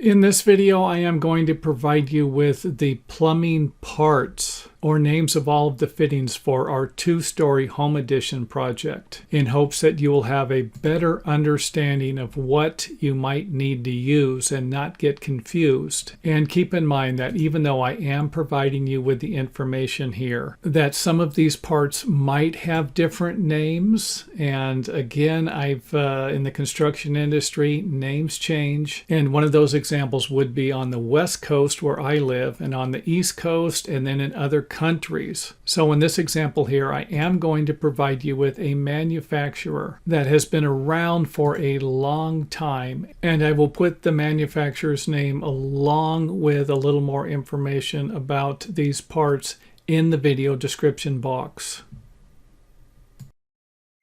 In this video, I am going to provide you with the plumbing parts or names of all of the fittings for our two-story home addition project, in hopes that you will have a better understanding of what you might need to use and not get confused. And keep in mind that even though I am providing you with the information here, that some of these parts might have different names. And again, in the construction industry, names change. And one of those examples would be on the West Coast where I live, and on the East Coast, and then in other countries. So in this example here, I am going to provide you with a manufacturer that has been around for a long time, and I will put the manufacturer's name along with a little more information about these parts in the video description box,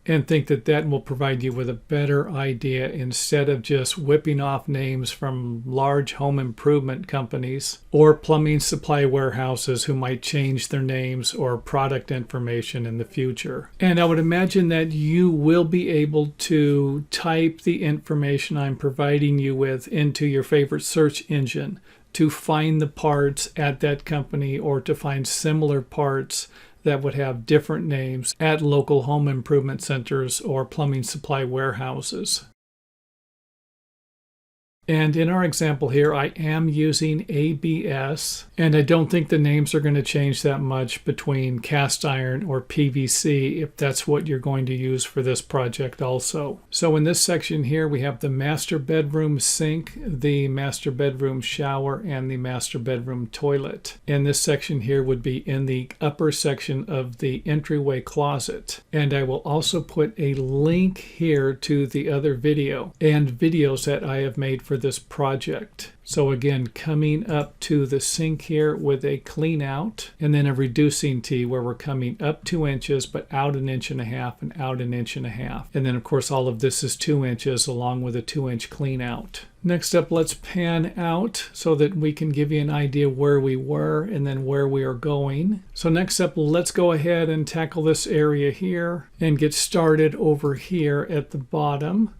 and think that that will provide you with a better idea instead of just whipping off names from large home improvement companies or plumbing supply warehouses who might change their names or product information in the future. And I would imagine that you will be able to type the information I'm providing you with into your favorite search engine to find the parts at that company, or to find similar parts that would have different names at local home improvement centers or plumbing supply warehouses. And in our example here, I am using ABS, and I don't think the names are going to change that much between cast iron or PVC if that's what you're going to use for this project also. So in this section here, we have the master bedroom sink, the master bedroom shower, and the master bedroom toilet. And this section here would be in the upper section of the entryway closet. And I will also put a link here to the other video and videos that I have made for this project. So again, coming up to the sink here with a clean out, and then a reducing T where we're coming up 2 inches but out 1.5 inches and out 1.5 inches. And then of course all of this is 2 inches along with a 2-inch clean out. Next up, let's pan out so that we can give you an idea where we were and then where we are going. So next up, let's go ahead and tackle this area here and get started over here at the bottom,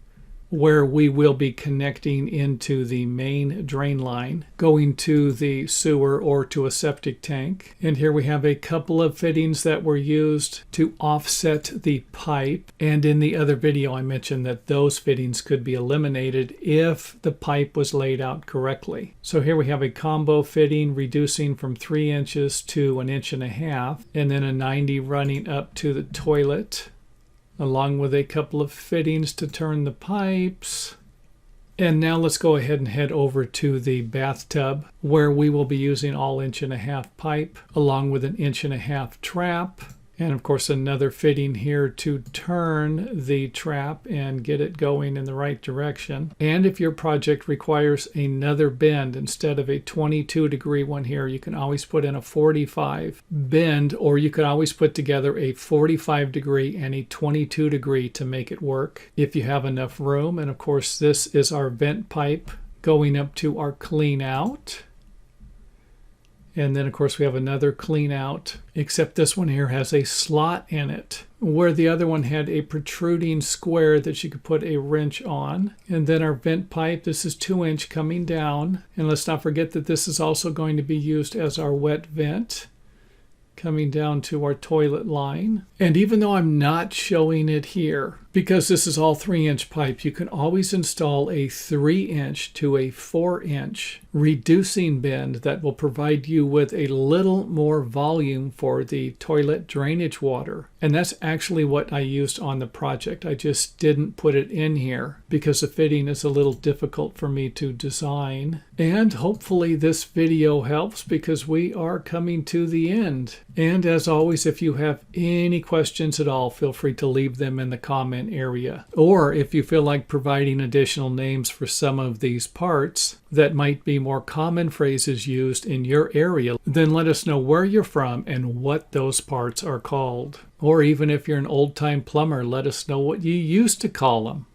where we will be connecting into the main drain line, going to the sewer or to a septic tank. And here we have a couple of fittings that were used to offset the pipe. And in the other video, I mentioned that those fittings could be eliminated if the pipe was laid out correctly. So here we have a combo fitting reducing from 3 inches to 1.5 inches, and then a 90 running up to the toilet, along with a couple of fittings to turn the pipes. And now let's go ahead and head over to the bathtub, where we will be using all 1.5 inch pipe along with an 1.5 inch trap. And of course another fitting here to turn the trap and get it going in the right direction. And if your project requires another bend instead of a 22-degree one here, you can always put in a 45 bend, or you could always put together a 45-degree and a 22-degree to make it work if you have enough room. And of course this is our vent pipe going up to our clean out. And then of course we have another clean out, except this one here has a slot in it, where the other one had a protruding square that you could put a wrench on. And then our vent pipe, this is 2 inch coming down. And let's not forget that this is also going to be used as our wet vent, coming down to our toilet line. And even though I'm not showing it here, because this is all 3-inch pipe, you can always install a 3-inch to a 4-inch reducing bend that will provide you with a little more volume for the toilet drainage water. And that's actually what I used on the project. I just didn't put it in here because the fitting is a little difficult for me to design. And hopefully this video helps, because we are coming to the end. And as always, if you have any questions at all, feel free to leave them in the comment area. Or if you feel like providing additional names for some of these parts that might be more common phrases used in your area, then let us know where you're from and what those parts are called. Or even if you're an old-time plumber, let us know what you used to call them.